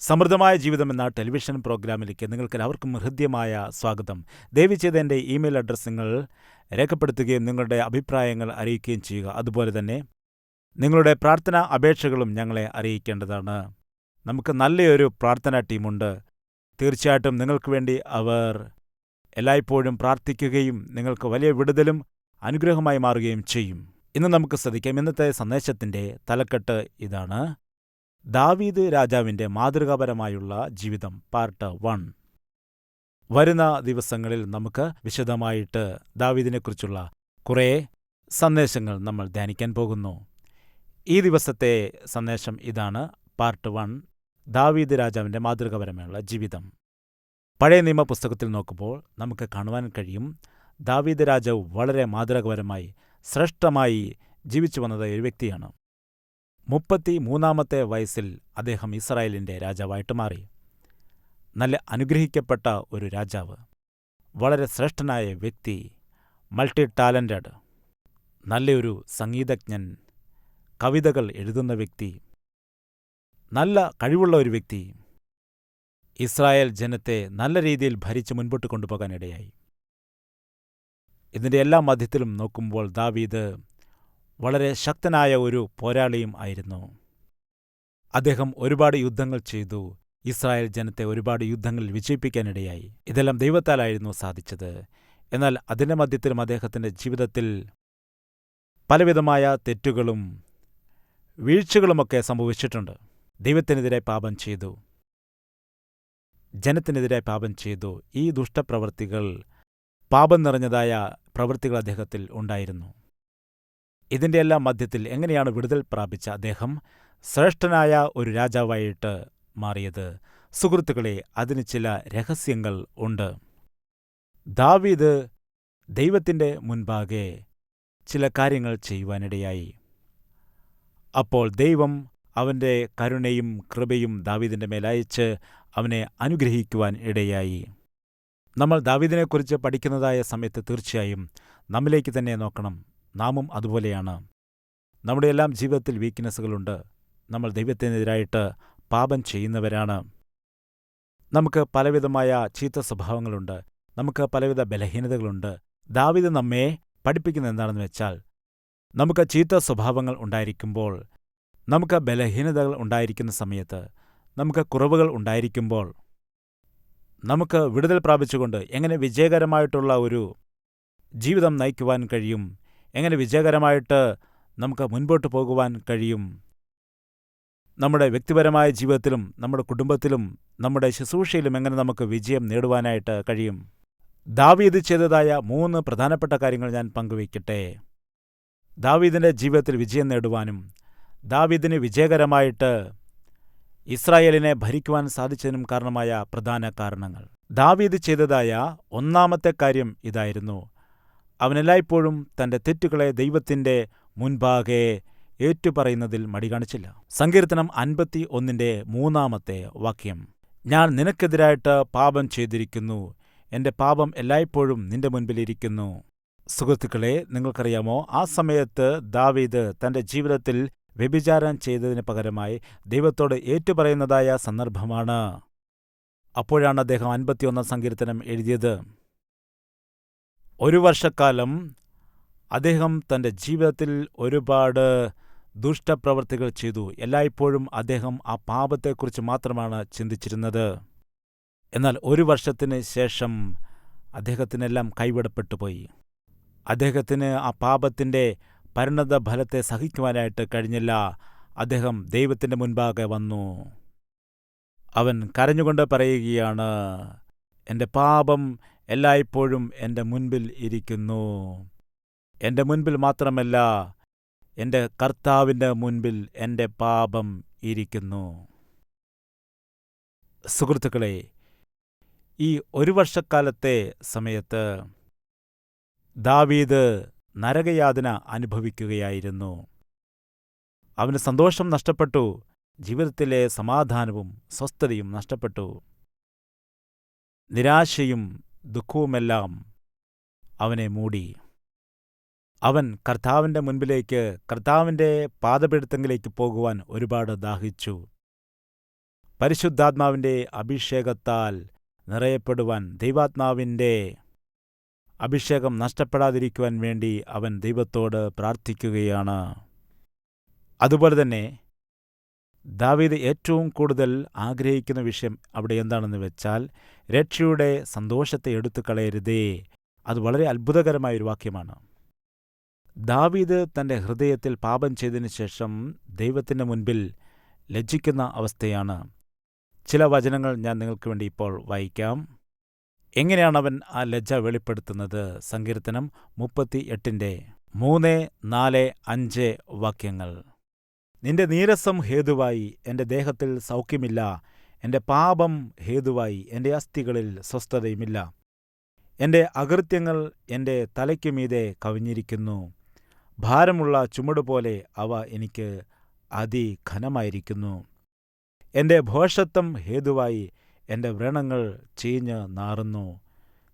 സമൃദ്ധമായ ജീവിതം എന്ന ടെലിവിഷൻ പ്രോഗ്രാമിലേക്ക് നിങ്ങൾക്കെല്ലാവർക്കും ഹൃദ്യമായ സ്വാഗതം. ദയവ് ചെയ്ത് എൻ്റെ ഇമെയിൽ അഡ്രസ്സ് നിങ്ങൾ രേഖപ്പെടുത്തുകയും നിങ്ങളുടെ അഭിപ്രായങ്ങൾ അറിയിക്കുകയും ചെയ്യുക. അതുപോലെ തന്നെ നിങ്ങളുടെ പ്രാർത്ഥനാ അപേക്ഷകളും ഞങ്ങളെ അറിയിക്കേണ്ടതാണ്. നമുക്ക് നല്ലൊരു പ്രാർത്ഥനാ ടീമുണ്ട്. തീർച്ചയായിട്ടും നിങ്ങൾക്ക് വേണ്ടി അവർ എല്ലായ്പ്പോഴും പ്രാർത്ഥിക്കുകയും നിങ്ങൾക്ക് വലിയ വിടുതലും അനുഗ്രഹമായി മാറുകയും ചെയ്യും. ഇന്ന് നമുക്ക് ശ്രദ്ധിക്കാം. ഇന്നത്തെ സന്ദേശത്തിൻ്റെ തലക്കെട്ട് ഇതാണ്: ദാവീദ് രാജാവിൻ്റെ മാതൃകാപരമായുള്ള ജീവിതം പാർട്ട് 1. വരുന്ന ദിവസങ്ങളിൽ നമുക്ക് വിശദമായിട്ട് ദാവീദിനെക്കുറിച്ചുള്ള കുറേ സന്ദേശങ്ങൾ നമ്മൾ ധ്യാനിക്കാൻ പോകുന്നു. ഈ ദിവസത്തെ സന്ദേശം ഇതാണ്: പാർട്ട് 1, ദാവീദ് രാജാവിൻ്റെ മാതൃകാപരമായുള്ള ജീവിതം. പഴയ നിയമ പുസ്തകത്തിൽ നോക്കുമ്പോൾ നമുക്ക് കാണുവാൻ കഴിയും, ദാവീദ് രാജാവ് വളരെ മാതൃകാപരമായി ശ്രേഷ്ഠമായി ജീവിച്ചു വന്നത് ഒരു വ്യക്തിയാണ്. 33-ാമത്തെ വയസ്സിൽ അദ്ദേഹം ഇസ്രായേലിൻ്റെ രാജാവായിട്ട് മാറി. നല്ല അനുഗ്രഹിക്കപ്പെട്ട ഒരു രാജാവ്, വളരെ ശ്രേഷ്ഠനായ വ്യക്തി, മൾട്ടി ടാലൻറ്റഡ്, നല്ലൊരു സംഗീതജ്ഞൻ, കവിതകൾ എഴുതുന്ന വ്യക്തി, നല്ല കഴിവുള്ള ഒരു വ്യക്തി. ഇസ്രായേൽ ജനത്തെ നല്ല രീതിയിൽ ഭരിച്ച് മുൻപോട്ട് കൊണ്ടുപോകാനിടയായി. ഇതിൻ്റെ എല്ലാ മധ്യത്തിലും നോക്കുമ്പോൾ ദാവീദ് വളരെ ശക്തനായ ഒരു പോരാളിയും ആയിരുന്നു. അദ്ദേഹം ഒരുപാട് യുദ്ധങ്ങൾ ചെയ്തു. ഇസ്രായേൽ ജനത്തെ ഒരുപാട് യുദ്ധങ്ങളിൽ വിജയിപ്പിക്കാനിടയായി. ഇതെല്ലാം ദൈവത്താലായിരുന്നു സാധിച്ചത്. എന്നാൽ അതിൻ്റെ മധ്യത്തിലും അദ്ദേഹത്തിൻ്റെ ജീവിതത്തിൽ പലവിധമായ തെറ്റുകളും വീഴ്ചകളുമൊക്കെ സംഭവിച്ചിട്ടുണ്ട്. ദൈവത്തിനെതിരെ പാപം ചെയ്തു, ജനത്തിനെതിരെ പാപം ചെയ്തു. ഈ ദുഷ്ടപ്രവൃത്തികൾ, പാപം നിറഞ്ഞതായ പ്രവൃത്തികൾ അദ്ദേഹത്തിൽ ഉണ്ടായിരുന്നു. ഇതിൻ്റെ എല്ലാം മധ്യത്തിൽ എങ്ങനെയാണ് വിടുതൽ പ്രാപിച്ച അദ്ദേഹം ശ്രേഷ്ഠനായ ഒരു രാജാവായിട്ട് മാറിയത്? സുഹൃത്തുക്കളെ, അതിന് ചില രഹസ്യങ്ങൾ ഉണ്ട്. ദാവീദ് ദൈവത്തിൻ്റെ മുൻപാകെ ചില കാര്യങ്ങൾ ചെയ്യുവാനിടയായി. അപ്പോൾ ദൈവം അവൻ്റെ കരുണയും കൃപയും ദാവീദിൻ്റെ മേലയച്ച് അവനെ അനുഗ്രഹിക്കുവാൻ ഇടയായി. നമ്മൾ ദാവീദിനെക്കുറിച്ച് പഠിക്കുന്നതായ സമയത്ത് തീർച്ചയായും നമ്മിലേക്ക് തന്നെ നോക്കണം. നാമും അതുപോലെയാണ്. നമ്മുടെ എല്ലാം ജീവിതത്തിൽ വീക്ക്നെസ്സുകളുണ്ട്. നമ്മൾ ദൈവത്തിനെതിരായിട്ട് പാപം ചെയ്യുന്നവരാണ്. നമുക്ക് പലവിധമായ ചീത്ത സ്വഭാവങ്ങളുണ്ട്. നമുക്ക് പലവിധ ബലഹീനതകളുണ്ട്. ദാവീദ് നമ്മെ പഠിപ്പിക്കുന്നത് എന്താണെന്ന് വെച്ചാൽ, നമുക്ക് ചീത്ത സ്വഭാവങ്ങൾ ഉണ്ടായിരിക്കുമ്പോൾ, നമുക്ക് ബലഹീനതകൾ ഉണ്ടായിരിക്കുന്ന സമയത്ത്, നമുക്ക് കുറവുകൾ ഉണ്ടായിരിക്കുമ്പോൾ, നമുക്ക് വിടുതൽ പ്രാപിച്ചുകൊണ്ട് എങ്ങനെ വിജയകരമായിട്ടുള്ള ഒരു ജീവിതം നയിക്കുവാൻ കഴിയും, എങ്ങനെ വിജയകരമായിട്ട് നമുക്ക് മുൻപോട്ട് പോകുവാൻ കഴിയും, നമ്മുടെ വ്യക്തിപരമായ ജീവിതത്തിലും നമ്മുടെ കുടുംബത്തിലും നമ്മുടെ ശുശ്രൂഷയിലും എങ്ങനെ നമുക്ക് വിജയം നേടുവാനായിട്ട് കഴിയും. ദാവീദ് ചെയ്തതായ 3 പ്രധാനപ്പെട്ട കാര്യങ്ങൾ ഞാൻ പങ്കുവയ്ക്കട്ടെ. ദാവീദിൻ്റെ ജീവിതത്തിൽ വിജയം നേടുവാനും ദാവീദിന് വിജയകരമായിട്ട് ഇസ്രായേലിനെ ഭരിക്കുവാൻ സാധിച്ചതിനും കാരണമായ പ്രധാന കാരണങ്ങൾ. ദാവീദ് ചെയ്തതായ 1-ാമത്തെ കാര്യം ഇതായിരുന്നു: അവനെല്ലായ്പ്പോഴും തൻ്റെ തെറ്റുകളെ ദൈവത്തിൻ്റെ മുൻപാകെ ഏറ്റുപറയുന്നതിൽ മടി കാണിച്ചില്ല. സങ്കീർത്തനം 51-ന്റെ 3-ാമത്തെ വാക്യം: ഞാൻ നിനക്കെതിരായിട്ട് പാപം ചെയ്തിരിക്കുന്നു, എൻ്റെ പാപം എല്ലായ്പ്പോഴും നിന്റെ മുൻപിലിരിക്കുന്നു. സുഹൃത്തുക്കളെ, നിങ്ങൾക്കറിയാമോ, ആ സമയത്ത് ദാവീദ് തൻ്റെ ജീവിതത്തിൽ വ്യഭിചാരം ചെയ്തതിന് പകരമായി ദൈവത്തോട് ഏറ്റുപറയുന്നതായ സന്ദർഭമാണ്. അപ്പോഴാണ് അദ്ദേഹം 51-ാം സങ്കീർത്തനം എഴുതിയത്. 1 വർഷക്കാലം അദ്ദേഹം തൻ്റെ ജീവിതത്തിൽ ഒരുപാട് ദുഷ്ടപ്രവൃത്തികൾ ചെയ്തു. എല്ലായ്പ്പോഴും അദ്ദേഹം ആ പാപത്തെക്കുറിച്ച് മാത്രമാണ് ചിന്തിച്ചിരുന്നത്. എന്നാൽ 1 വർഷത്തിന് ശേഷം അദ്ദേഹത്തിനെല്ലാം കൈവിടപ്പെട്ടുപോയി. അദ്ദേഹത്തിന് ആ പാപത്തിൻ്റെ പരിണത ഫലത്തെ സഹിക്കുവാനായിട്ട് കഴിഞ്ഞില്ല. അദ്ദേഹം ദൈവത്തിൻ്റെ മുൻപാകെ വന്നു. അവൻ കരഞ്ഞുകൊണ്ട് പറയുകയാണ്, എൻ്റെ പാപം എല്ലായ്പ്പോഴും എൻ്റെ മുൻപിൽ ഇരിക്കുന്നു. എൻ്റെ മുൻപിൽ മാത്രമല്ല, എൻ്റെ കർത്താവിൻ്റെ മുൻപിൽ എൻ്റെ പാപം ഇരിക്കുന്നു. സുഹൃത്തുക്കളെ, ഈ 1 വർഷക്കാലത്തെ സമയത്ത് ദാവീദ് നരകയാതന അനുഭവിക്കുകയായിരുന്നു. അവന് സന്തോഷം നഷ്ടപ്പെട്ടു. ജീവിതത്തിലെ സമാധാനവും സ്വസ്ഥതയും നഷ്ടപ്പെട്ടു. നിരാശയും ദുഃഖവുമെല്ലാം അവനെ മൂടി. അവൻ കർത്താവിൻ്റെ മുൻപിലേക്ക്, കർത്താവിൻ്റെ പാദപീഠത്തിലേക്ക് പോകുവാൻ ഒരുപാട് ദാഹിച്ചു. പരിശുദ്ധാത്മാവിൻ്റെ അഭിഷേകത്താൽ നിറയപ്പെടുവാൻ, ദൈവാത്മാവിൻ്റെ അഭിഷേകം നഷ്ടപ്പെടാതിരിക്കുവാൻ വേണ്ടി അവൻ ദൈവത്തോട് പ്രാർത്ഥിക്കുകയാണ്. അതുപോലെ തന്നെ ദാവീദ് ഏറ്റവും കൂടുതൽ ആഗ്രഹിക്കുന്ന വിഷയം അവിടെ എന്താണെന്ന് വെച്ചാൽ, രക്ഷയുടെ സന്തോഷത്തെ എടുത്തു കളയരുതേ. അത് വളരെ അത്ഭുതകരമായൊരു വാക്യമാണ്. ദാവീദ് തൻ്റെ ഹൃദയത്തിൽ പാപം ചെയ്തതിനു ശേഷം ദൈവത്തിൻ്റെ മുൻപിൽ ലജ്ജിക്കുന്ന അവസ്ഥയാണ്. ചില വചനങ്ങൾ ഞാൻ നിങ്ങൾക്ക് വേണ്ടി ഇപ്പോൾ വായിക്കാം. എങ്ങനെയാണ് അവൻ ആ ലജ്ജ വെളിപ്പെടുത്തുന്നത്? സങ്കീർത്തനം 38 3, 4, 5 വാക്യങ്ങൾ. നിന്റെ നീരസം ഹേതുവായി എൻ്റെ ദേഹത്തിൽ സൗഖ്യമില്ല, എൻ്റെ പാപം ഹേതുവായി എൻ്റെ അസ്ഥികളിൽ സ്വസ്ഥതയുമില്ല. എൻ്റെ അകൃത്യങ്ങൾ എൻ്റെ തലയ്ക്കു മീതെ കവിഞ്ഞിരിക്കുന്നു, ഭാരമുള്ള ചുമടുപോലെ അവ എനിക്ക് അതിഘനമായിരിക്കുന്നു. എൻ്റെ ഭോഷത്വം ഹേതുവായി എൻ്റെ വ്രണങ്ങൾ ചീഞ്ഞ് നാറുന്നു.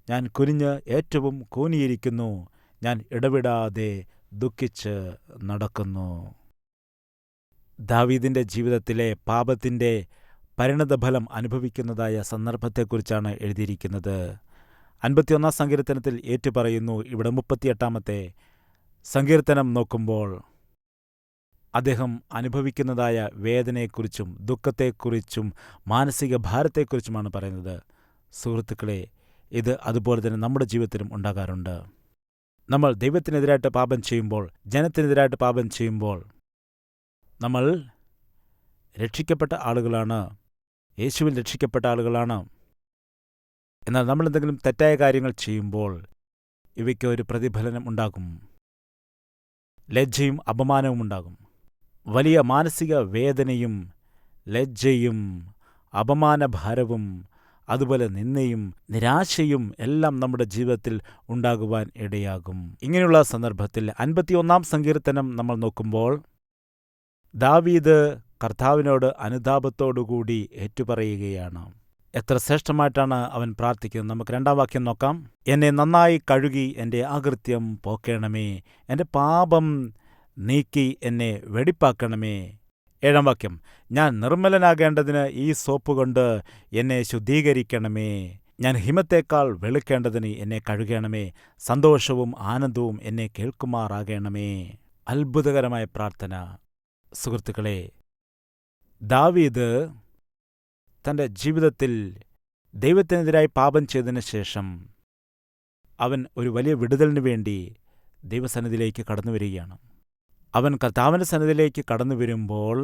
ഞാൻ കുനിഞ്ഞ് ഏറ്റവും കൂനിയിരിക്കുന്നു, ഞാൻ ഇടവിടാതെ ദുഃഖിച്ച് നടക്കുന്നു. ദാവീദിൻ്റെ ജീവിതത്തിലെ പാപത്തിൻ്റെ പരിണതഫലം അനുഭവിക്കുന്നതായ സന്ദർഭത്തെക്കുറിച്ചാണ് എഴുതിയിരിക്കുന്നത്. 51 സങ്കീർത്തനത്തിൽ ഏറ്റുപറയുന്നു. ഇവിടെ 38 സങ്കീർത്തനം നോക്കുമ്പോൾ അദ്ദേഹം അനുഭവിക്കുന്നതായ വേദനയെക്കുറിച്ചും ദുഃഖത്തെക്കുറിച്ചും മാനസിക ഭാരത്തെക്കുറിച്ചുമാണ് പറയുന്നത്. സുഹൃത്തുക്കളെ, ഇത് അതുപോലെ തന്നെ നമ്മുടെ ജീവിതത്തിലും ഉണ്ടാകാറുണ്ട്. നമ്മൾ ദൈവത്തിനെതിരായിട്ട് പാപം ചെയ്യുമ്പോൾ, ജനത്തിനെതിരായിട്ട് പാപം ചെയ്യുമ്പോൾ, നമ്മൾ രക്ഷിക്കപ്പെട്ട ആളുകളാണ്, യേശുവിൽ രക്ഷിക്കപ്പെട്ട ആളുകളാണ്. എന്നാൽ നമ്മൾ എന്തെങ്കിലും തെറ്റായ കാര്യങ്ങൾ ചെയ്യുമ്പോൾ ഇവയ്ക്ക് ഒരു പ്രതിഫലനം ഉണ്ടാകും. ലജ്ജയും അപമാനവും ഉണ്ടാകും. വലിയ മാനസിക വേദനയും ലജ്ജയും അപമാനഭാരവും അതുപോലെ നിന്ദയും നിരാശയും എല്ലാം നമ്മുടെ ജീവിതത്തിൽ ഉണ്ടാകുവാൻ ഇടയാകും. ഇങ്ങനെയുള്ള സന്ദർഭത്തിൽ 51 സങ്കീർത്തനം നമ്മൾ നോക്കുമ്പോൾ ദാവീദ് കർത്താവിനോട് അനുതാപത്തോടുകൂടി ഏറ്റുപറയുകയാണ്. എത്ര ശ്രേഷ്ഠമായിട്ടാണ് അവൻ പ്രാർത്ഥിക്കുന്നത്. നമുക്ക് 2 വാക്യം നോക്കാം. എന്നെ നന്നായി കഴുകി എൻ്റെ അകൃത്യം പോക്കേണമേ, എൻ്റെ പാപം നീക്കി എന്നെ വെടിപ്പാക്കണമേ. 7 വാക്യം. ഞാൻ നിർമ്മലനാകേണ്ടതിന് ഈ സോപ്പ് കൊണ്ട് എന്നെ ശുദ്ധീകരിക്കണമേ. ഞാൻ ഹിമത്തേക്കാൾ വെളുക്കേണ്ടതിന് എന്നെ കഴുകണമേ. സന്തോഷവും ആനന്ദവും എന്നെ കേൾക്കുമാറാകണമേ. അത്ഭുതകരമായ പ്രാർത്ഥന. സുഹൃത്തുക്കളെ, ദാവീദ് തൻ്റെ ജീവിതത്തിൽ ദൈവത്തിനെതിരായി പാപം ചെയ്തതിനു ശേഷം അവൻ ഒരു വലിയ വിടുതലിനു വേണ്ടി ദൈവസന്നിധിയിലേക്ക് കടന്നു വരികയാണ്. അവൻ കർത്താവിൻ്റെ സന്നിധിയിലേക്ക് കടന്നു വരുമ്പോൾ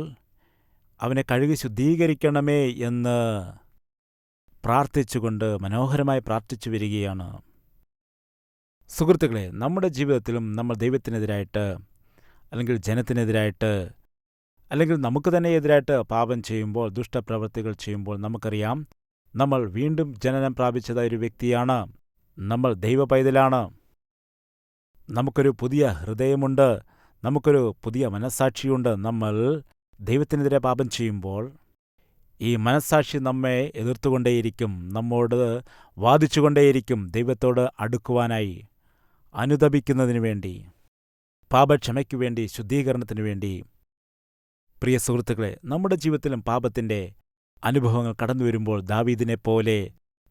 അവനെ കഴുകി ശുദ്ധീകരിക്കണമേ എന്ന് പ്രാർത്ഥിച്ചുകൊണ്ട് മനോഹരമായി പ്രാർത്ഥിച്ചു വരികയാണ്. സുഹൃത്തുക്കളെ, നമ്മുടെ ജീവിതത്തിലും നമ്മൾ ദൈവത്തിനെതിരായിട്ട് അല്ലെങ്കിൽ ജനത്തിനെതിരായിട്ട് അല്ലെങ്കിൽ നമുക്ക് തന്നെ എതിരായിട്ട് പാപം ചെയ്യുമ്പോൾ, ദുഷ്ടപ്രവൃത്തികൾ ചെയ്യുമ്പോൾ നമുക്കറിയാം, നമ്മൾ വീണ്ടും ജനനം പ്രാപിച്ചതായ ഒരു വ്യക്തിയാണ്. നമ്മൾ ദൈവ പൈതലാണ്. നമുക്കൊരു പുതിയ ഹൃദയമുണ്ട്, നമുക്കൊരു പുതിയ മനസ്സാക്ഷിയുണ്ട്. നമ്മൾ ദൈവത്തിനെതിരെ പാപം ചെയ്യുമ്പോൾ ഈ മനസ്സാക്ഷി നമ്മെ എതിർത്തുകൊണ്ടേയിരിക്കും, നമ്മോട് വാദിച്ചുകൊണ്ടേയിരിക്കും. ദൈവത്തോട് അടുക്കുവാനായി, അനുതപിക്കുന്നതിനു വേണ്ടി, പാപക്ഷമയ്ക്കു വേണ്ടി, ശുദ്ധീകരണത്തിനു വേണ്ടി. പ്രിയ സുഹൃത്തുക്കളെ, നമ്മുടെ ജീവിതത്തിലും പാപത്തിൻ്റെ അനുഭവങ്ങൾ കടന്നു വരുമ്പോൾ ദാവീദിനെപ്പോലെ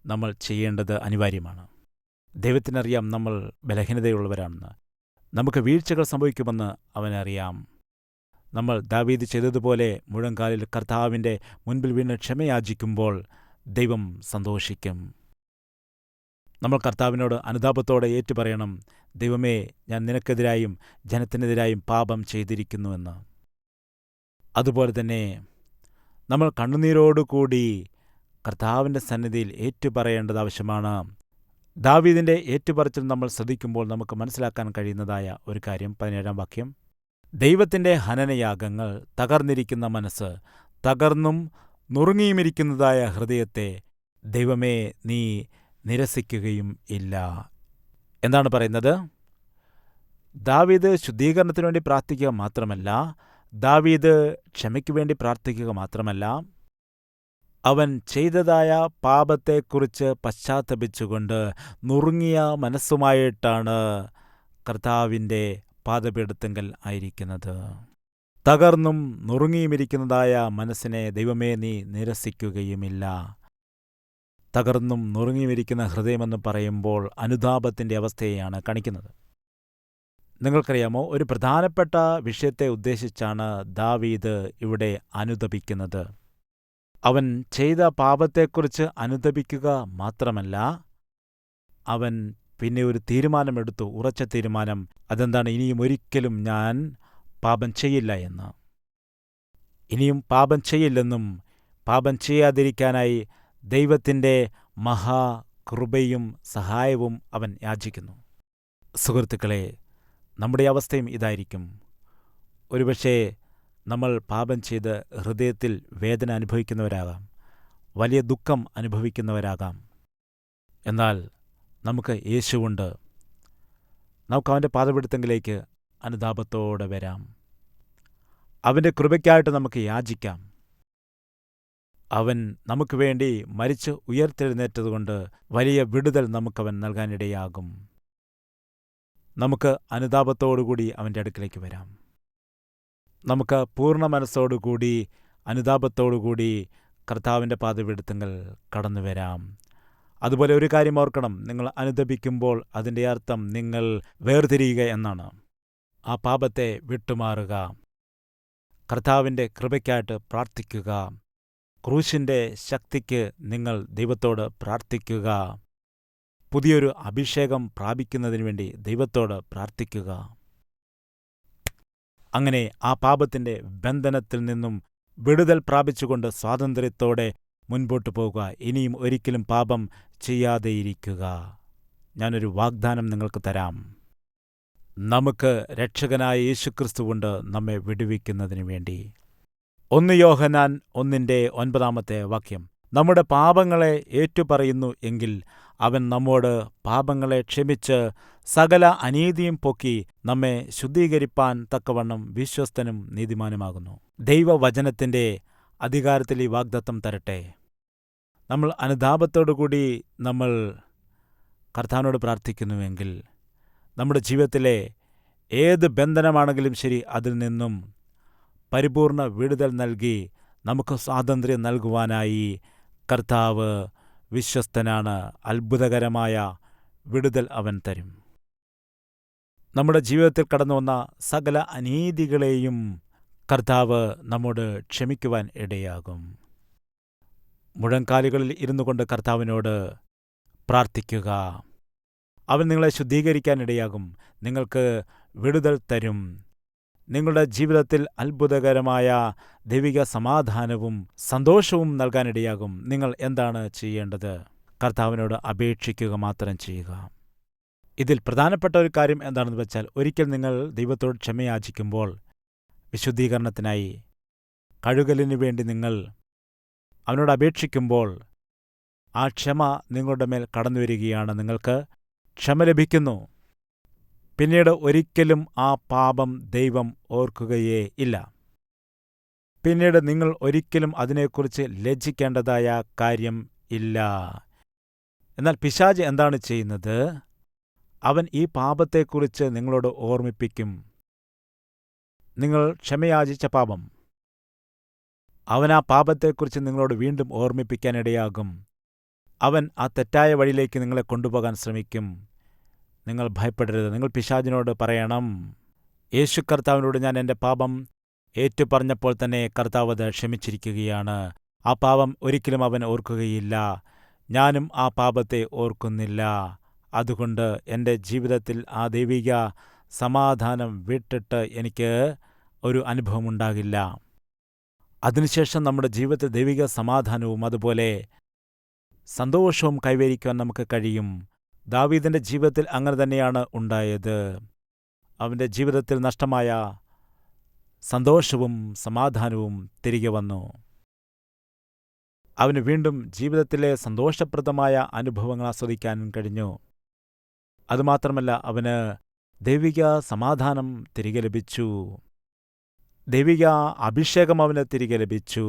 നമ്മൾ ചെയ്യേണ്ടത് അനിവാര്യമാണ്. ദൈവത്തിനറിയാം നമ്മൾ ബലഹീനതയുള്ളവരാണെന്ന്. നമുക്ക് വീഴ്ചകൾ സംഭവിക്കുമെന്ന് അവനറിയാം. നമ്മൾ ദാവീദ് ചെയ്തതുപോലെ മുഴങ്കാലിൽ കർത്താവിൻ്റെ മുൻപിൽ വീണ് ക്ഷമയാചിക്കുമ്പോൾ ദൈവം സന്തോഷിക്കും. നമ്മൾ കർത്താവിനോട് അനുതാപത്തോടെ ഏറ്റുപറയണം, ദൈവമേ, ഞാൻ നിനക്കെതിരായും ജനത്തിനെതിരായും പാപം ചെയ്തിരിക്കുന്നുവെന്ന്. അതുപോലെ തന്നെ നമ്മൾ കണ്ണുനീരോടുകൂടി കർത്താവിൻ്റെ സന്നിധിയിൽ ഏറ്റുപറയേണ്ടത് ആവശ്യമാണ്. ദാവീദിൻ്റെ ഏറ്റുപറച്ചിൽ നമ്മൾ ശ്രദ്ധിക്കുമ്പോൾ നമുക്ക് മനസ്സിലാക്കാൻ കഴിയുന്നതായ ഒരു കാര്യം 17 വാക്യം. ദൈവത്തിൻ്റെ ഹനനയാഗങ്ങൾ, തകർന്നിരിക്കുന്ന മനസ്സ്, തകർന്നും നുറുങ്ങിയുമിരിക്കുന്നതായ ഹൃദയത്തെ ദൈവമേ നീ നിരസിക്കുകയും ഇല്ല. എന്താണ് പറയുന്നത്? ദാവീദ് ശുദ്ധീകരണത്തിനു വേണ്ടി പ്രാർത്ഥിക്കുക മാത്രമല്ല, ദാവീദ് ക്ഷമയ്ക്കു വേണ്ടി പ്രാർത്ഥിക്കുക മാത്രമല്ല, അവൻ ചെയ്തതായ പാപത്തെക്കുറിച്ച് പശ്ചാത്തപിച്ചുകൊണ്ട് നുറുങ്ങിയ മനസ്സുമായിട്ടാണ് കർത്താവിൻ്റെ പാദപീഠത്തിങ്കൽ ആയിരിക്കുന്നത്. തകർന്നും നുറുങ്ങിയുമിരിക്കുന്നതായ മനസ്സിനെ ദൈവമേ നീ നിരസിക്കുകയുമില്ല. തകർന്നും നുറുങ്ങിയുമിരിക്കുന്ന ഹൃദയമെന്ന് പറയുമ്പോൾ അനുതാപത്തിൻ്റെ അവസ്ഥയെയാണ് കാണിക്കുന്നത്. നിങ്ങൾക്കറിയാമോ, ഒരു പ്രധാനപ്പെട്ട വിഷയത്തെ ഉദ്ദേശിച്ചാണ് ദാവീദ് ഇവിടെ അനുതപിക്കുന്നത്. അവൻ ചെയ്ത പാപത്തെക്കുറിച്ച് അനുതപിക്കുക മാത്രമല്ല, അവൻ പിന്നെ ഒരു തീരുമാനമെടുത്തു, ഉറച്ച തീരുമാനം. അതെന്താണ്? ഇനിയും ഒരിക്കലും ഞാൻ പാപം ചെയ്യില്ല എന്ന്. ഇനിയും പാപം ചെയ്യില്ലെന്നും പാപം ചെയ്യാതിരിക്കാനായി ദൈവത്തിൻ്റെ മഹാകൃപയും സഹായവും അവൻ യാചിക്കുന്നു. സുഹൃത്തുക്കളെ, നമ്മുടെ അവസ്ഥയും ഇതായിരിക്കും. ഒരുപക്ഷേ നമ്മൾ പാപം ചെയ്ത് ഹൃദയത്തിൽ വേദന അനുഭവിക്കുന്നവരാകാം, വലിയ ദുഃഖം അനുഭവിക്കുന്നവരാകാം. എന്നാൽ നമുക്ക് യേശുവുണ്ട്. നമുക്ക് അവൻ്റെ പാദപീഠത്തിലേക്ക് അനുതാപത്തോടെ വരാം. അവൻ്റെ കൃപയ്ക്കായിട്ട് നമുക്ക് യാചിക്കാം. അവൻ നമുക്ക് വേണ്ടി മരിച്ച് ഉയർത്തെഴുന്നേറ്റതുകൊണ്ട് വലിയ വിടുതൽ നമുക്കവൻ നൽകാനിടയാകും. നമുക്ക് അനുതാപത്തോടുകൂടി അവൻ്റെ അടുക്കിലേക്ക് വരാം. നമുക്ക് പൂർണ്ണ മനസ്സോടുകൂടി അനുതാപത്തോടുകൂടി കർത്താവിൻ്റെ പാദപീഠത്തിങ്കൽ കടന്നു വരാം. അതുപോലെ ഒരു കാര്യം ഓർക്കണം, നിങ്ങൾ അനുതപിക്കുമ്പോൾ അതിൻ്റെ അർത്ഥം നിങ്ങൾ വേർതിരിയുക എന്നാണ്. ആ പാപത്തെ വിട്ടുമാറുക, കർത്താവിൻ്റെ കൃപയ്ക്കായിട്ട് പ്രാർത്ഥിക്കുക, ക്രൂശിൻ്റെ ശക്തിക്ക് നിങ്ങൾ ദൈവത്തോട് പ്രാർത്ഥിക്കുക, പുതിയൊരു അഭിഷേകം പ്രാപിക്കുന്നതിന് വേണ്ടി ദൈവത്തോട് പ്രാർത്ഥിക്കുക. അങ്ങനെ ആ പാപത്തിൻ്റെ ബന്ധനത്തിൽ നിന്നും വിടുതൽ പ്രാപിച്ചുകൊണ്ട് സ്വാതന്ത്ര്യത്തോടെ മുൻപോട്ടു പോകുക. ഇനിയും ഒരിക്കലും പാപം ചെയ്യാതെയിരിക്കുക. ഞാനൊരു വാഗ്ദാനം നിങ്ങൾക്ക് തരാം. നമുക്ക് രക്ഷകനായ യേശുക്രിസ്തുവുണ്ട് നമ്മെ വിടുവിക്കുന്നതിനു വേണ്ടി. 1 യോഹന്നാൻ 1:9 നമ്മുടെ പാപങ്ങളെ ഏറ്റുപറയുന്നു എങ്കിൽ അവൻ നമ്മോട് പാപങ്ങളെ ക്ഷമിച്ച് സകല അനീതിയും പൊക്കി നമ്മെ ശുദ്ധീകരിപ്പാൻ തക്കവണ്ണം വിശ്വസ്തനും നീതിമാനുമാകുന്നു. ദൈവവചനത്തിൻ്റെ അധികാരത്തിൽ ഈ വാഗ്ദത്തം തരട്ടെ. നമ്മൾ അനുതാപത്തോടുകൂടി നമ്മൾ കർത്താവിനോട് പ്രാർത്ഥിക്കുന്നുവെങ്കിൽ നമ്മുടെ ജീവിതത്തിലെ ഏത് ബന്ധനമാണെങ്കിലും ശരി, അതിൽ നിന്നും പരിപൂർണ വിടുതൽ നൽകി നമുക്ക് സ്വാതന്ത്ര്യം നൽകുവാനായി കർത്താവ് വിശ്വസ്തനാണ്. അത്ഭുതകരമായ വിടുതൽ അവൻ തരും. നമ്മുടെ ജീവിതത്തിൽ കടന്നു വന്ന സകല അനീതികളെയും കർത്താവ് നമ്മോട് ക്ഷമിക്കുവാൻ ഇടയാകും. മുഴങ്കാലുകളിൽ ഇരുന്നു കൊണ്ട് കർത്താവിനോട് പ്രാർത്ഥിക്കുക. അവൻ നിങ്ങളെ ശുദ്ധീകരിക്കാനിടയാകും, നിങ്ങൾക്ക് വിടുതൽ തരും. നിങ്ങളുടെ ജീവിതത്തിൽ അത്ഭുതകരമായ ദൈവിക സമാധാനവും സന്തോഷവും നൽകാനിടയാകും. നിങ്ങൾ എന്താണ് ചെയ്യേണ്ടത്? കർത്താവിനോട് അപേക്ഷിക്കുക മാത്രം ചെയ്യുക. ഇതിൽ പ്രധാനപ്പെട്ട ഒരു കാര്യം എന്താണെന്ന് വെച്ചാൽ, ഒരിക്കൽ നിങ്ങൾ ദൈവത്തോട് ക്ഷമയാചിക്കുമ്പോൾ, വിശുദ്ധീകരണത്തിനായി കഴുകലിനു വേണ്ടി നിങ്ങൾ അവനോട് അപേക്ഷിക്കുമ്പോൾ, ആ ക്ഷമ നിങ്ങളുടെ മേൽ കടന്നുവരികയാണ്. നിങ്ങൾക്ക് ക്ഷമ ലഭിക്കുന്നു. പിന്നീട് ഒരിക്കലും ആ പാപം ദൈവം ഓർക്കുകയേ ഇല്ല. പിന്നീട് നിങ്ങൾ ഒരിക്കലും അതിനെക്കുറിച്ച് ലജ്ജിക്കേണ്ടതായ കാര്യം ഇല്ല. എന്നാൽ പിശാച് എന്താണ് ചെയ്യുന്നത്? അവൻ ഈ പാപത്തെക്കുറിച്ച് നിങ്ങളോട് ഓർമ്മിപ്പിക്കും. നിങ്ങൾ ക്ഷമയാചിച്ച പാപം, അവൻ ആ പാപത്തെക്കുറിച്ച് നിങ്ങളോട് വീണ്ടും ഓർമ്മിപ്പിക്കാനിടയാകും. അവൻ ആ തെറ്റായ വഴിയിലേക്ക് നിങ്ങളെ കൊണ്ടുപോകാൻ ശ്രമിക്കും. നിങ്ങൾ ഭയപ്പെടരുത്. നിങ്ങൾ പിശാചിനോട് പറയണം, യേശു കർത്താവിനോട് ഞാൻ എൻ്റെ പാപം ഏറ്റുപറഞ്ഞപ്പോൾ തന്നെ കർത്താവ് അത് ക്ഷമിച്ചിരിക്കുകയാണ്. ആ പാപം ഒരിക്കലും അവൻ ഓർക്കുകയില്ല. ഞാനും ആ പാപത്തെ ഓർക്കുന്നില്ല. അതുകൊണ്ട് എൻ്റെ ജീവിതത്തിൽ ആ ദൈവിക സമാധാനം വിട്ടിട്ട് എനിക്ക് ഒരു അനുഭവമുണ്ടാകില്ല. അതിനുശേഷം നമ്മുടെ ജീവിതത്തിൽ ദൈവിക സമാധാനവും അതുപോലെ സന്തോഷവും കൈവരിക്കുവാൻ നമുക്ക് കഴിയും. ദാവീദിൻ്റെ ജീവിതത്തിൽ അങ്ങനെ തന്നെയാണ് ഉണ്ടായത്. അവൻ്റെ ജീവിതത്തിൽ നഷ്ടമായ സന്തോഷവും സമാധാനവും തിരികെ വന്നു. അവന് വീണ്ടും ജീവിതത്തിലെ സന്തോഷപ്രദമായ അനുഭവങ്ങൾ ആസ്വദിക്കാനും കഴിഞ്ഞു. അതുമാത്രമല്ല, അവന് ദൈവിക സമാധാനം തിരികെ ലഭിച്ചു. ദൈവിക അഭിഷേകം അവന് തിരികെ ലഭിച്ചു.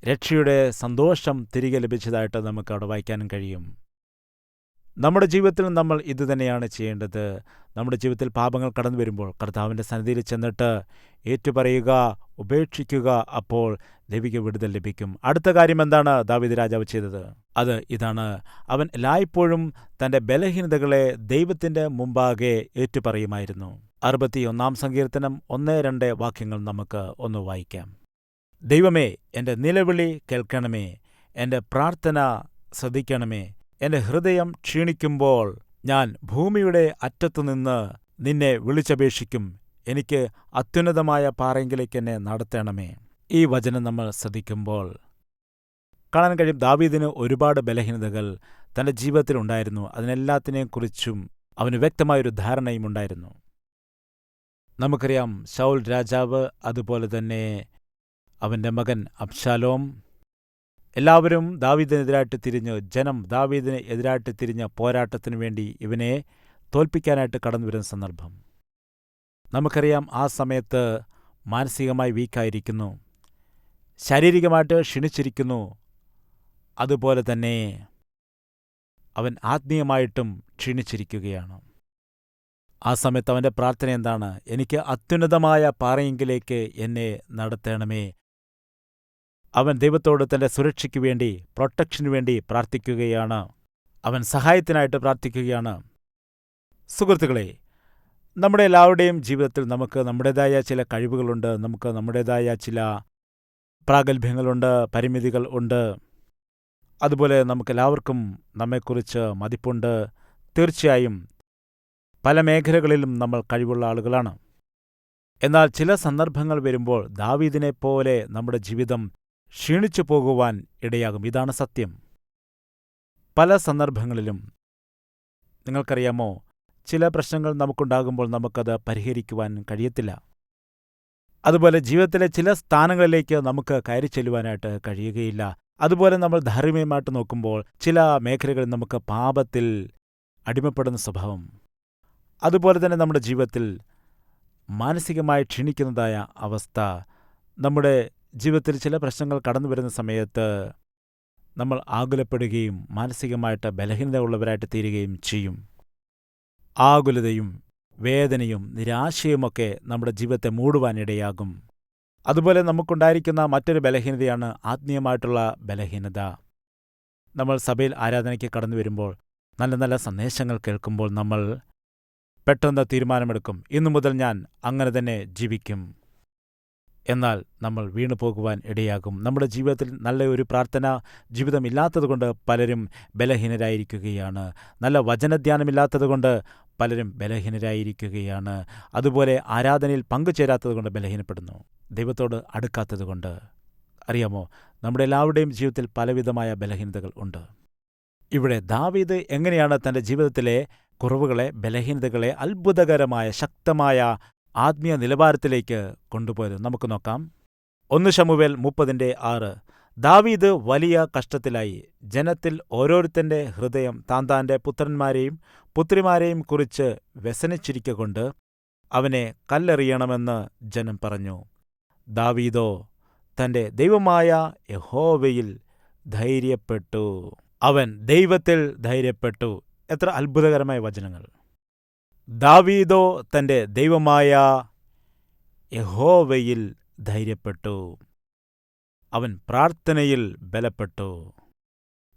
രക്ഷയുടെ സന്തോഷം തിരികെ ലഭിച്ചതായിട്ട് നമുക്ക് അവിടെ വായിക്കാനും കഴിയും. നമ്മുടെ ജീവിതത്തിൽ നമ്മൾ ഇതുതന്നെയാണ് ചെയ്യേണ്ടത്. നമ്മുടെ ജീവിതത്തിൽ പാപങ്ങൾ കടന്നു വരുമ്പോൾ കർത്താവിൻ്റെ സന്നിധിയിൽ ചെന്നിട്ട് ഏറ്റുപറയുക, ഉപേക്ഷിക്കുക. അപ്പോൾ ദൈവിക വിടുതൽ ലഭിക്കും. അടുത്ത കാര്യം എന്താണ് ദാവീദ് രാജാവ് ചെയ്തത്? അത് ഇതാണ്. അവൻ എല്ലായ്പ്പോഴും തൻ്റെ ബലഹീനതകളെ ദൈവത്തിൻ്റെ മുമ്പാകെ ഏറ്റുപറയുമായിരുന്നു. 61 സങ്കീർത്തനം 1-2 വാക്യങ്ങൾ നമുക്ക് ഒന്ന് വായിക്കാം. ദൈവമേ, എൻ്റെ നിലവിളി കേൾക്കണമേ, എൻ്റെ പ്രാർത്ഥന ശ്രദ്ധിക്കണമേ. എൻ്റെ ഹൃദയം ക്ഷീണിക്കുമ്പോൾ ഞാൻ ഭൂമിയുടെ അറ്റത്തുനിന്ന് നിന്നെ വിളിച്ചപേക്ഷിക്കും. എനിക്ക് അത്യുന്നതമായ പാറയെങ്കിലേക്ക് എന്നെ നടത്തണമേ. ഈ വചനം നമ്മൾ ശ്രദ്ധിക്കുമ്പോൾ കാണാൻ കഴിയും, ദാവീദിന് ഒരുപാട് ബലഹീനതകൾ തൻ്റെ ജീവിതത്തിൽ ഉണ്ടായിരുന്നു. അതിനെല്ലാത്തിനെയും കുറിച്ചും അവന് വ്യക്തമായൊരു ധാരണയും ഉണ്ടായിരുന്നു. നമുക്കറിയാം, ശൗൽ രാജാവ്, അതുപോലെ തന്നെ അവൻ്റെ മകൻ അബ്ശാലോം, എല്ലാവരും ദാവീദിനെതിരായിട്ട് തിരിഞ്ഞ്, ജനം ദാവീദിന് എതിരായിട്ട് തിരിഞ്ഞ പോരാട്ടത്തിനു വേണ്ടി ഇവനെ തോൽപ്പിക്കാനായിട്ട് കടന്നു വരുന്ന സന്ദർഭം നമുക്കറിയാം. ആ സമയത്ത് മാനസികമായി വീക്കായിരിക്കുന്നു, ശാരീരികമായിട്ട് ക്ഷീണിച്ചിരിക്കുന്നു. അതുപോലെ തന്നെ അവൻ ആത്മീയമായിട്ടും ക്ഷീണിച്ചിരിക്കുകയാണ്. ആ സമയത്ത് അവൻ്റെ പ്രാർത്ഥന എന്താണ്? എനിക്ക് അത്യുന്നതമായ പാറയെങ്കിലേക്ക് എന്നെ നടത്തണമേ. അവൻ ദൈവത്തോട് തൻ്റെ സുരക്ഷയ്ക്ക് വേണ്ടി, പ്രൊട്ടക്ഷനു വേണ്ടി പ്രാർത്ഥിക്കുകയാണ്. അവൻ സഹായത്തിനായിട്ട് പ്രാർത്ഥിക്കുകയാണ്. സുഹൃത്തുക്കളെ, നമ്മുടെ എല്ലാവരുടെയും ജീവിതത്തിൽ നമുക്ക് നമ്മുടേതായ ചില കഴിവുകളുണ്ട്, നമുക്ക് നമ്മുടേതായ ചില പ്രാഗൽഭ്യങ്ങളുണ്ട്, പരിമിതികൾ ഉണ്ട്. അതുപോലെ നമുക്കെല്ലാവർക്കും നമ്മെക്കുറിച്ച് മതിപ്പുണ്ട്. തീർച്ചയായും പല മേഖലകളിലും നമ്മൾ കഴിവുള്ള ആളുകളാണ്. എന്നാൽ ചില സന്ദർഭങ്ങൾ വരുമ്പോൾ ദാവീദിനെപ്പോലെ നമ്മുടെ ജീവിതം ക്ഷീണിച്ചു പോകുവാൻ ഇടയാകും. ഇതാണ് സത്യം. പല സന്ദർഭങ്ങളിലും നിങ്ങൾക്കറിയാമോ, ചില പ്രശ്നങ്ങൾ നമുക്കുണ്ടാകുമ്പോൾ നമുക്കത് പരിഹരിക്കുവാൻ കഴിയത്തില്ല. അതുപോലെ ജീവിതത്തിലെ ചില സ്ഥാനങ്ങളിലേക്ക് നമുക്ക് കയറി ചെല്ലുവാനായിട്ട് കഴിയുകയില്ല. അതുപോലെ നമ്മൾ ധാർമ്മികമായിട്ട് നോക്കുമ്പോൾ ചില മേഖലകളിൽ നമുക്ക് പാപത്തിൽ അടിമപ്പെടുന്ന സ്വഭാവം, അതുപോലെ തന്നെ നമ്മുടെ ജീവിതത്തിൽ മാനസികമായി ക്ഷീണിക്കുന്നതായ അവസ്ഥ, നമ്മുടെ ജീവിതത്തിൽ ചില പ്രശ്നങ്ങൾ കടന്നു വരുന്ന സമയത്ത് നമ്മൾ ആകുലപ്പെടുകയും മാനസികമായിട്ട് ബലഹീനത ഉള്ളവരായിട്ട് തീരുകയും ചെയ്യും. ആകുലതയും വേദനയും നിരാശയുമൊക്കെ നമ്മുടെ ജീവിതത്തെ മൂടുവാനിടയാകും. അതുപോലെ നമുക്കുണ്ടായിരിക്കുന്ന മറ്റൊരു ബലഹീനതയാണ് ആത്മീയമായിട്ടുള്ള ബലഹീനത. നമ്മൾ സഭയിൽ ആരാധനയ്ക്ക് കടന്നു വരുമ്പോൾ, നല്ല നല്ല സന്ദേശങ്ങൾ കേൾക്കുമ്പോൾ നമ്മൾ പെട്ടെന്ന് തീരുമാനമെടുക്കും, ഇന്നു മുതൽ ഞാൻ അങ്ങനെ തന്നെ ജീവിക്കും. എന്നാൽ നമ്മൾ വീണു പോകുവാൻ ഇടയാകും. നമ്മുടെ ജീവിതത്തിൽ നല്ല ഒരു പ്രാർത്ഥന ജീവിതമില്ലാത്തതുകൊണ്ട് പലരും ബലഹീനരായിരിക്കുകയാണ്. നല്ല വചനധ്യാനമില്ലാത്തതുകൊണ്ട് പലരും ബലഹീനരായിരിക്കുകയാണ്. അതുപോലെ ആരാധനയിൽ പങ്കുചേരാത്തതുകൊണ്ട് ബലഹീനപ്പെടുന്നു. ദൈവത്തോട് അടുക്കാത്തതുകൊണ്ട്. അറിയാമോ, നമ്മുടെ എല്ലാവരുടെയും ജീവിതത്തിൽ പലവിധമായ ബലഹീനതകൾ ഉണ്ട്. ഇവിടെ ദാവീദ് എങ്ങനെയാണ് തൻ്റെ ജീവിതത്തിലെ കുറവുകളെ, ബലഹീനതകളെ അത്ഭുതകരമായ ശക്തമായ ആത്മീയ നിലവാരത്തിലേക്ക് കൊണ്ടുപോയത് നമുക്ക് നോക്കാം. 1 ശമൂവേൽ 30:6. ദാവീദ് വലിയ കഷ്ടത്തിലായി. ജനത്തിൽ ഓരോരുത്തന്റെ ഹൃദയം താന്താന്റെ പുത്രന്മാരെയും പുത്രിമാരെയും കുറിച്ച് വ്യസനിച്ചിരിക്കൊണ്ട് അവനെ കല്ലെറിയണമെന്ന് ജനം പറഞ്ഞു. ദാവീദോ തന്റെ ദൈവമായ യഹോവയിൽ ധൈര്യപ്പെട്ടു. അവൻ ദൈവത്തിൽ ധൈര്യപ്പെട്ടു. എത്ര അത്ഭുതകരമായ വചനങ്ങൾ! ദാവീദോ തന്റെ ദൈവമായ യഹോവയിൽ ധൈര്യപ്പെട്ടു. അവൻ പ്രാർത്ഥനയിൽ ബലപ്പെട്ടു.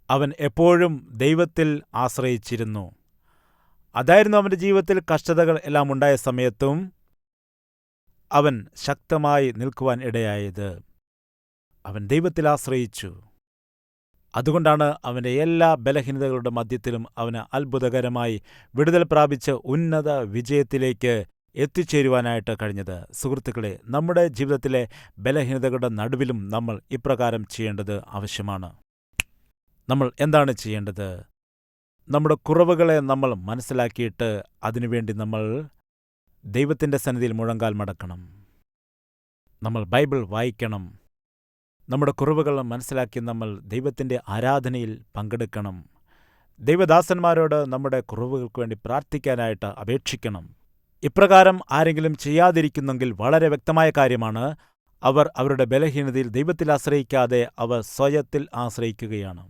അവൻ എപ്പോഴും ദൈവത്തിൽ ആശ്രയിച്ചിരുന്നു. അതായിരുന്നു അവൻ്റെ ജീവിതത്തിൽ കഷ്ടതകൾ എല്ലാം ഉണ്ടായ സമയത്തും അവൻ ശക്തമായി നിൽക്കുവാൻ ഇടയായത്. അവൻ ദൈവത്തിൽ ആശ്രയിച്ചു. അതുകൊണ്ടാണ് അവൻ്റെ എല്ലാ ബലഹീനതകളുടെ മധ്യത്തിലും അവന് അത്ഭുതകരമായി വിടുതൽ പ്രാപിച്ച് ഉന്നത വിജയത്തിലേക്ക് എത്തിച്ചേരുവാനായിട്ട് കഴിഞ്ഞത്. സുഹൃത്തുക്കളെ, നമ്മുടെ ജീവിതത്തിലെ ബലഹീനതകളുടെ നടുവിലും നമ്മൾ ഇപ്രകാരം ചെയ്യേണ്ടത് ആവശ്യമാണ്. നമ്മൾ എന്താണ് ചെയ്യേണ്ടത്? നമ്മുടെ കുറവുകളെ നമ്മൾ മനസ്സിലാക്കിയിട്ട് അതിനുവേണ്ടി നമ്മൾ ദൈവത്തിൻ്റെ സന്നിധിയിൽ മുഴങ്കാൽ മടക്കണം. നമ്മൾ ബൈബിൾ വായിക്കണം. നമ്മുടെ കുറവുകൾ മനസ്സിലാക്കി നമ്മൾ ദൈവത്തിൻ്റെ ആരാധനയിൽ പങ്കെടുക്കണം. ദൈവദാസന്മാരോട് നമ്മുടെ കുറവുകൾക്ക് വേണ്ടി പ്രാർത്ഥിക്കാനായിട്ട് അപേക്ഷിക്കണം. ഇപ്രകാരം ആരെങ്കിലും ചെയ്യാതിരിക്കുന്നെങ്കിൽ വളരെ വ്യക്തമായ കാര്യമാണ്, അവർ അവരുടെ ബലഹീനതയിൽ ദൈവത്തിൽ ആശ്രയിക്കാതെ അവർ സ്വയത്തിൽ ആശ്രയിക്കുകയാണ്.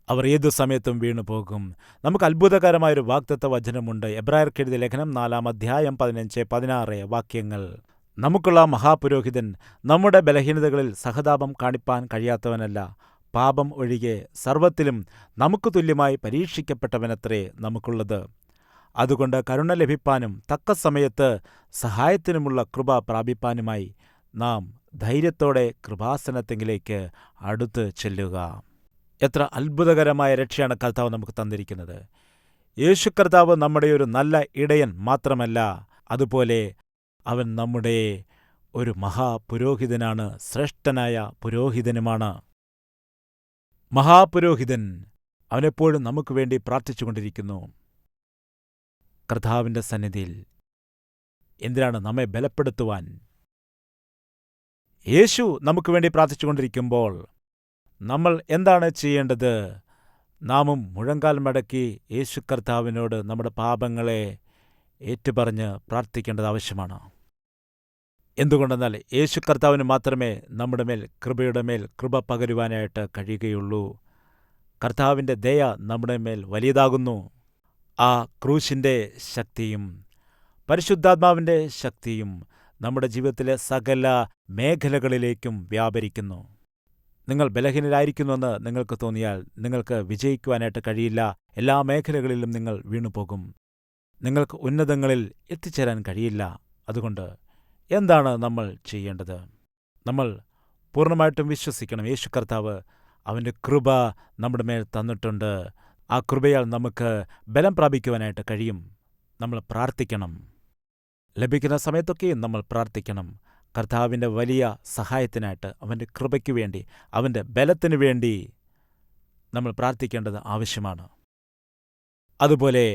അവർ ഏതു സമയത്തും വീണുപോകും. നമുക്ക് അത്ഭുതകരമായൊരു വാഗ്ദത്ത വചനമുണ്ട്. എബ്രായർക്കെഴുതിയ ലേഖനം 4 അധ്യായം 15-16 വാക്യങ്ങൾ. നമുക്കുള്ള മഹാപുരോഹിതൻ നമ്മുടെ ബലഹീനതകളിൽ സഹതാപം കാണിപ്പാൻ കഴിയാത്തവനല്ല, പാപം ഒഴികെ സർവ്വത്തിലും നമുക്ക് തുല്യമായി പരീക്ഷിക്കപ്പെട്ടവനത്രേ നമുക്കുള്ളത്. അതുകൊണ്ട് കരുണ ലഭിപ്പാനും തക്ക സമയത്ത് സഹായത്തിനുമുള്ള കൃപ പ്രാപിപ്പാനുമായി നാം ധൈര്യത്തോടെ കൃപാസനത്തിങ്കിലേക്ക് അടുത്ത് ചെല്ലുക. എത്ര അത്ഭുതകരമായ രക്ഷയാണ് കർത്താവ് നമുക്ക് തന്നിരിക്കുന്നത്. യേശു കർത്താവ് നമ്മുടെ ഒരു നല്ല ഇടയൻ മാത്രമല്ല, അതുപോലെ അവൻ നമ്മുടെ ഒരു മഹാപുരോഹിതനാണ്, ശ്രേഷ്ഠനായ പുരോഹിതനുമാണ്. മഹാപുരോഹിതൻ അവനെപ്പോഴും നമുക്ക് വേണ്ടി പ്രാർത്ഥിച്ചുകൊണ്ടിരിക്കുന്നു. കർത്താവിൻ്റെ സന്നിധിയിൽ എന്തിനാണ്? നമ്മെ ബലപ്പെടുത്തുവാൻ. യേശു നമുക്ക് വേണ്ടി പ്രാർത്ഥിച്ചുകൊണ്ടിരിക്കുമ്പോൾ നമ്മൾ എന്താണ് ചെയ്യേണ്ടത്? നാമും മുഴങ്കാൽ മടക്കി യേശു കർത്താവിനോട് നമ്മുടെ പാപങ്ങളെ ഏറ്റുപറഞ്ഞ് പ്രാർത്ഥിക്കേണ്ടത് ആവശ്യമാണ്. എന്തുകൊണ്ടെന്നാൽ യേശു കർത്താവിന് മാത്രമേ നമ്മുടെ മേൽ കൃപയുടെ മേൽ കൃപ പകരുവാനായിട്ട് കഴിയുകയുള്ളൂ. കർത്താവിൻ്റെ ദയ നമ്മുടെ മേൽ വലിയതാകുന്നു. ആ ക്രൂശിൻ്റെ ശക്തിയും പരിശുദ്ധാത്മാവിൻ്റെ ശക്തിയും നമ്മുടെ ജീവിതത്തിലെ സകല മേഖലകളിലേക്കും വ്യാപരിക്കുന്നു. നിങ്ങൾ ബലഹീനരായിരിക്കുന്നുവെന്ന് നിങ്ങൾക്ക് തോന്നിയാൽ നിങ്ങൾക്ക് വിജയിക്കുവാനായിട്ട് കഴിയില്ല. എല്ലാ മേഖലകളിലും നിങ്ങൾ വീണുപോകും. നിങ്ങൾക്ക് ഉന്നതങ്ങളിൽ എത്തിച്ചേരാൻ കഴിയില്ല. അതുകൊണ്ട് എന്താണ് നമ്മൾ ചെയ്യേണ്ടത്? നമ്മൾ പൂർണ്ണമായിട്ടും വിശ്വസിക്കണം. യേശു കർത്താവ് അവൻ്റെ കൃപ നമ്മുടെ മേൽ തന്നിട്ടുണ്ട്. ആ കൃപയാൽ നമുക്ക് ബലം പ്രാപിക്കുവാനായിട്ട് കഴിയും. നമ്മൾ പ്രാർത്ഥിക്കണം. ലഭിക്കുന്ന സമയത്തൊക്കെയും നമ്മൾ പ്രാർത്ഥിക്കണം. കർത്താവിൻ്റെ വലിയ സഹായത്തിനായിട്ട്, അവൻ്റെ കൃപയ്ക്കു വേണ്ടി, അവൻ്റെ ബലത്തിനു വേണ്ടി നമ്മൾ പ്രാർത്ഥിക്കേണ്ടത് ആവശ്യമാണ്. അതുപോലെ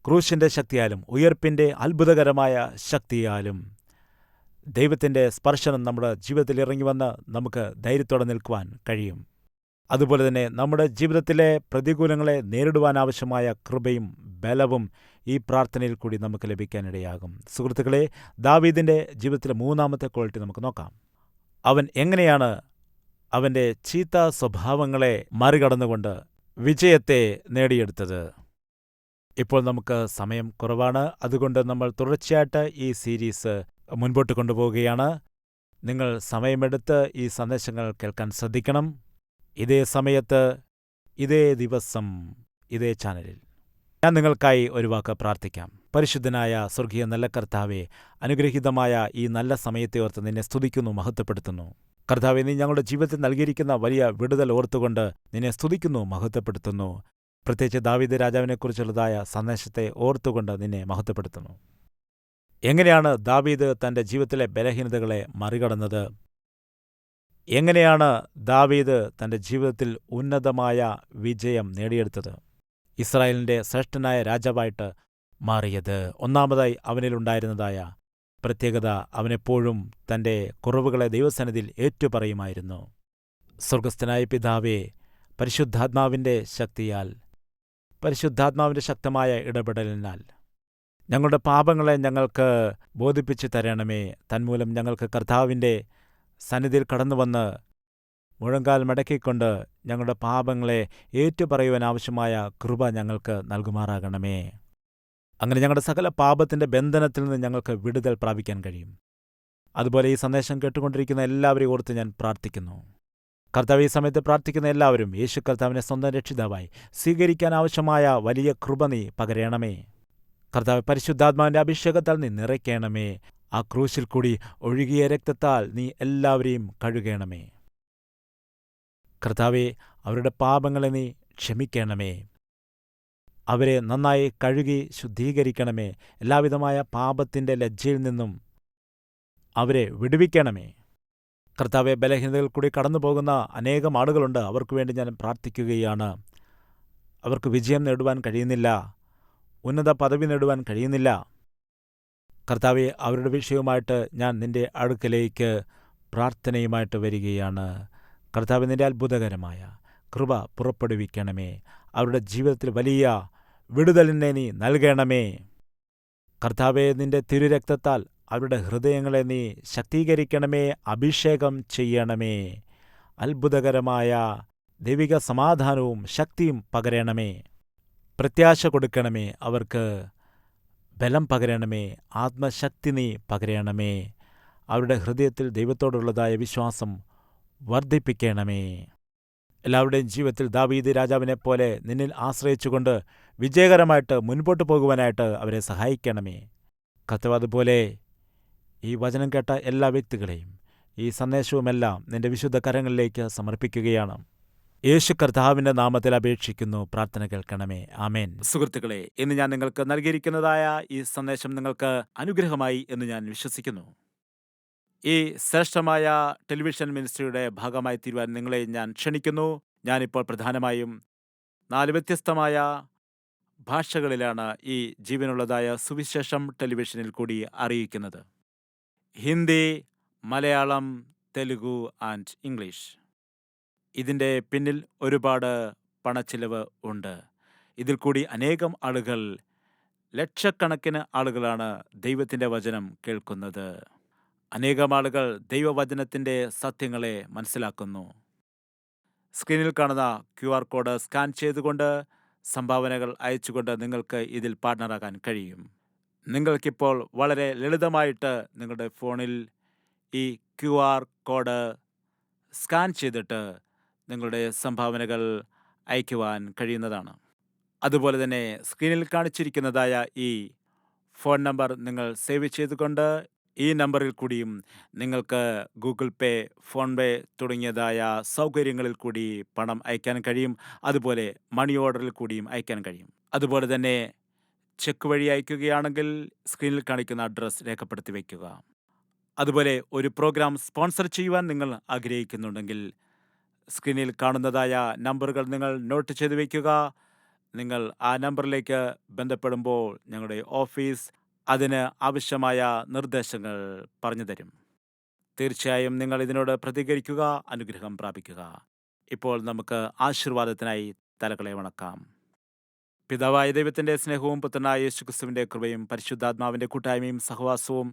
ക്രൂശിൻ്റെ ശക്തിയാലും ഉയർപ്പിൻ്റെ അത്ഭുതകരമായ ശക്തിയാലും ദൈവത്തിൻ്റെ സ്പർശനം നമ്മുടെ ജീവിതത്തിൽ ഇറങ്ങി വന്ന് നമുക്ക് ധൈര്യത്തോടെ നിൽക്കുവാൻ കഴിയും. അതുപോലെ തന്നെ നമ്മുടെ ജീവിതത്തിലെ പ്രതികൂലങ്ങളെ നേരിടുവാനാവശ്യമായ കൃപയും ബലവും ഈ പ്രാർത്ഥനയിൽ കൂടി നമുക്ക് ലഭിക്കാനിടയാകും. സുഹൃത്തുക്കളെ, ദാവീദിൻ്റെ ജീവിതത്തിലെ മൂന്നാമത്തെ ക്വാളിറ്റി നമുക്ക് നോക്കാം. അവൻ എങ്ങനെയാണ് അവൻ്റെ ചീത്ത സ്വഭാവങ്ങളെ മറികടന്നുകൊണ്ട് വിജയത്തെ നേടിയെടുത്തത്? ഇപ്പോൾ നമുക്ക് സമയം കുറവാണ്. അതുകൊണ്ട് നമ്മൾ തുടർച്ചയായിട്ട് ഈ സീരീസ് മുൻപോട്ട് കൊണ്ടുപോവുകയാണ്. നിങ്ങൾ സമയമെടുത്ത് ഈ സന്ദേശങ്ങൾ കേൾക്കാൻ ശ്രദ്ധിക്കണം. ഇതേ സമയത്ത്, ഇതേ ദിവസം, ഇതേ ചാനലിൽ ഞാൻ നിങ്ങൾക്കായി ഒരു വാക്ക് പ്രാർത്ഥിക്കാം. പരിശുദ്ധനായ സ്വർഗീയ നല്ല കർത്താവെ, അനുഗ്രഹീതമായ ഈ നല്ല സമയത്തെ ഓർത്ത് നിന്നെ സ്തുതിക്കുന്നു, മഹത്വപ്പെടുത്തുന്നു. കർത്താവെ, നീ ഞങ്ങളുടെ ജീവിതത്തിൽ നൽകിയിരിക്കുന്ന വലിയ വിടുതൽ ഓർത്തുകൊണ്ട് നിന്നെ സ്തുതിക്കുന്നു, മഹത്വപ്പെടുത്തുന്നു. പ്രത്യേകിച്ച് ദാവീദ് രാജാവിനെക്കുറിച്ചുള്ളതായ സന്ദേശത്തെ ഓർത്തുകൊണ്ട് നിന്നെ മഹത്വപ്പെടുത്തുന്നു. എങ്ങനെയാണ് ദാവീദ് തൻ്റെ ജീവിതത്തിലെ ബലഹീനതകളെ മറികടന്നത്? എങ്ങനെയാണ് ദാവീദ് തൻ്റെ ജീവിതത്തിൽ ഉന്നതമായ വിജയം നേടിയെടുത്തത്? ഇസ്രായേലിൻ്റെ ശ്രേഷ്ഠനായ രാജാവായിട്ട് മാറിയത്? ഒന്നാമതായി അവനിലുണ്ടായിരുന്നതായ പ്രത്യേകത, അവനെപ്പോഴും തൻ്റെ കുറവുകളെ ദൈവസന്നിധിയിൽ ഏറ്റുപറയുമായിരുന്നു. സ്വർഗസ്ഥനായ പിതാവേ, പരിശുദ്ധാത്മാവിൻ്റെ ശക്തിയാൽ, പരിശുദ്ധാത്മാവിൻ്റെ ശക്തമായ ഇടപെടലിനാൽ ഞങ്ങളുടെ പാപങ്ങളെ ഞങ്ങൾക്ക് ബോധിപ്പിച്ചു തരണമേ. തന്മൂലം ഞങ്ങൾക്ക് കർത്താവിൻ്റെ സന്നിധിയിൽ കടന്നുവന്ന് മുഴങ്കാൽ മടക്കിക്കൊണ്ട് ഞങ്ങളുടെ പാപങ്ങളെ ഏറ്റുപറയുവാനാവശ്യമായ കൃപ ഞങ്ങൾക്ക് നൽകുമാറാകണമേ. അങ്ങനെ ഞങ്ങളുടെ സകല പാപത്തിൻ്റെ ബന്ധനത്തിൽ നിന്ന് ഞങ്ങൾക്ക് വിടുതൽ പ്രാപിക്കാൻ കഴിയും. അതുപോലെ ഈ സന്ദേശം കേട്ടുകൊണ്ടിരിക്കുന്ന എല്ലാവരെയും ഓർത്ത് ഞാൻ പ്രാർത്ഥിക്കുന്നു. കർത്താവ്, ഈ സമയത്ത് പ്രാർത്ഥിക്കുന്ന എല്ലാവരും യേശു കർത്താവിനെ സ്വന്തം രക്ഷിതാവായി സ്വീകരിക്കാൻ ആവശ്യമായ വലിയ കൃപ നീ പകരണമേ. കർത്താവ്, പരിശുദ്ധാത്മാവിൻ്റെ അഭിഷേകത്താൽ നീ നിറയ്ക്കണമേ. ആ ക്രൂശിൽ കൂടി ഒഴുകിയ രക്തത്താൽ നീ എല്ലാവരെയും കഴുകണമേ. കർത്താവെ, അവരുടെ പാപങ്ങളെ നീ ക്ഷമിക്കണമേ. അവരെ നന്നായി കഴുകി ശുദ്ധീകരിക്കണമേ. എല്ലാവിധമായ പാപത്തിൻ്റെ ലജ്ജയിൽ നിന്നും അവരെ വിടുവിക്കണമേ. കർത്താവെ, ബലഹീനതകൾ കൂടി കടന്നുപോകുന്ന അനേകം ആളുകളുണ്ട്. അവർക്ക് വേണ്ടി ഞാൻ പ്രാർത്ഥിക്കുകയാണ്. അവർക്ക് വിജയം നേടുവാൻ കഴിയുന്നില്ല, ഉന്നത പദവി നേടുവാൻ കഴിയുന്നില്ല. കർത്താവെ, അവരുടെ വിഷയവുമായിട്ട് ഞാൻ നിന്റെ അടുക്കലേക്ക് പ്രാർത്ഥനയുമായിട്ട് വരികയാണ്. കർത്താവെ, നിന്റെ അത്ഭുതകരമായ കൃപ പുറപ്പെടുവിക്കണമേ. അവരുടെ ജീവിതത്തിൽ വലിയ വിടുതലിനെ നീ നൽകണമേ. കർത്താവെ, നിന്റെ തിരുരക്തത്താൽ അവരുടെ ഹൃദയങ്ങളെ നീ ശക്തീകരിക്കണമേ, അഭിഷേകം ചെയ്യണമേ. അത്ഭുതകരമായ ദൈവിക സമാധാനവും ശക്തിയും പകരണമേ. പ്രത്യാശ കൊടുക്കണമേ. അവർക്ക് ബലം പകരണമേ. ആത്മശക്തി നീ പകരണമേ. അവരുടെ ഹൃദയത്തിൽ ദൈവത്തോടുള്ളതായ വിശ്വാസം വർദ്ധിപ്പിക്കണമേ. എല്ലാവരുടെയും ജീവിതത്തിൽ ദാവീദ് രാജാവിനെപ്പോലെ നിന്നിൽ ആശ്രയിച്ചുകൊണ്ട് വിജയകരമായിട്ട് മുൻപോട്ട് പോകുവാനായിട്ട് അവരെ സഹായിക്കണമേ. കർത്താവേ, അതുപോലെ ഈ വചനം കേട്ട എല്ലാ വ്യക്തികളെയും ഈ സന്ദേശവുമെല്ലാം നിന്റെ വിശുദ്ധ കരങ്ങളിലേക്ക് സമർപ്പിക്കുകയാണ്. യേശു കർത്താവിൻ്റെ നാമത്തിൽ അപേക്ഷിക്കുന്നു. പ്രാർത്ഥന കേൾക്കണമേ. ആമേൻ. സുഹൃത്തുക്കളെ, ഇന്ന് ഞാൻ നിങ്ങൾക്ക് നൽകിയിരിക്കുന്നതായ ഈ സന്ദേശം നിങ്ങൾക്ക് അനുഗ്രഹമായി എന്ന് ഞാൻ വിശ്വസിക്കുന്നു. ഈ ശ്രേഷ്ഠമായ ടെലിവിഷൻ മിനിസ്ട്രിയുടെ ഭാഗമായി തീരുവാൻ നിങ്ങളെ ഞാൻ ക്ഷണിക്കുന്നു. ഞാനിപ്പോൾ പ്രധാനമായും 4 വ്യത്യസ്തമായ ഭാഷകളിലാണ് ഈ ജീവനുള്ളതായ സുവിശേഷം ടെലിവിഷനിൽ കൂടി അറിയിക്കുന്നത്. Hindi, Malayalam, Telugu and English. ഇതിൻ്റെ പിന്നിൽ ഒരുപാട് പണച്ചിലവ് ഉണ്ട്. ഇതിൽ കൂടി അനേകം ആളുകൾ, ലക്ഷക്കണക്കിന് ആളുകളാണ് ദൈവത്തിൻ്റെ വചനം കേൾക്കുന്നത്. അനേകം ആളുകൾ ദൈവവചനത്തിൻ്റെ സത്യങ്ങളെ മനസ്സിലാക്കുന്നു. സ്ക്രീനിൽ കാണുന്ന QR കോഡ് സ്കാൻ ചെയ്തുകൊണ്ട് സംഭാവനകൾ അയച്ചുകൊണ്ട് നിങ്ങൾക്ക് ഇതിൽ പാർട്ണറാകാൻ കഴിയും. നിങ്ങൾക്കിപ്പോൾ വളരെ ലളിതമായിട്ട് നിങ്ങളുടെ ഫോണിൽ ഈ QR കോഡ് സ്കാൻ ചെയ്തിട്ട് നിങ്ങളുടെ സംഭാവനകൾ അയക്കുവാൻ കഴിയുന്നതാണ്. അതുപോലെ തന്നെ സ്ക്രീനിൽ കാണിച്ചിരിക്കുന്നതായ ഈ ഫോൺ നമ്പർ നിങ്ങൾ സേവ് ചെയ്തുകൊണ്ട് ഈ നമ്പറിൽ കൂടിയും നിങ്ങൾക്ക് ഗൂഗിൾ പേ, ഫോൺ പേ തുടങ്ങിയതായ സൗകര്യങ്ങളിൽ കൂടി പണം അയക്കാൻ കഴിയും. അതുപോലെ മണി ഓർഡറിൽ കൂടിയും അയക്കാൻ കഴിയും. അതുപോലെ തന്നെ ചെക്ക് വഴി അയക്കുകയാണെങ്കിൽ സ്ക്രീനിൽ കാണിക്കുന്ന അഡ്രസ്സ് രേഖപ്പെടുത്തി വയ്ക്കുക. അതുപോലെ ഒരു പ്രോഗ്രാം സ്പോൺസർ ചെയ്യുവാൻ നിങ്ങൾ ആഗ്രഹിക്കുന്നുണ്ടെങ്കിൽ സ്ക്രീനിൽ കാണുന്നതായ നമ്പറുകൾ നിങ്ങൾ നോട്ട് ചെയ്ത് വയ്ക്കുക. നിങ്ങൾ ആ നമ്പറിലേക്ക് ബന്ധപ്പെടുമ്പോൾ ഞങ്ങളുടെ ഓഫീസ് അതിന് ആവശ്യമായ നിർദ്ദേശങ്ങൾ പറഞ്ഞു തരും. തീർച്ചയായും നിങ്ങൾ ഇതിനോട് പ്രതികരിക്കുക, അനുഗ്രഹം പ്രാപിക്കുക. ഇപ്പോൾ നമുക്ക് ആശീർവാദത്തിനായി തലകളെ വണക്കാം. പിതാവായ ദൈവത്തിൻ്റെ സ്നേഹവും പുത്രനായ യേശുക്രിസ്തുവിൻ്റെ കൃപയും പരിശുദ്ധാത്മാവിൻ്റെ കൂട്ടായ്മയും സഹവാസവും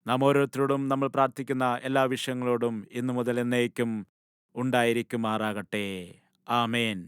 നാം ഓരോരുത്തരോടും നമ്മൾ പ്രാർത്ഥിക്കുന്ന എല്ലാ വിഷയങ്ങളോടും ഇന്നു മുതൽ എന്നേക്കും ഉണ്ടായിരിക്കുമാറാകട്ടെ. ആമേൻ.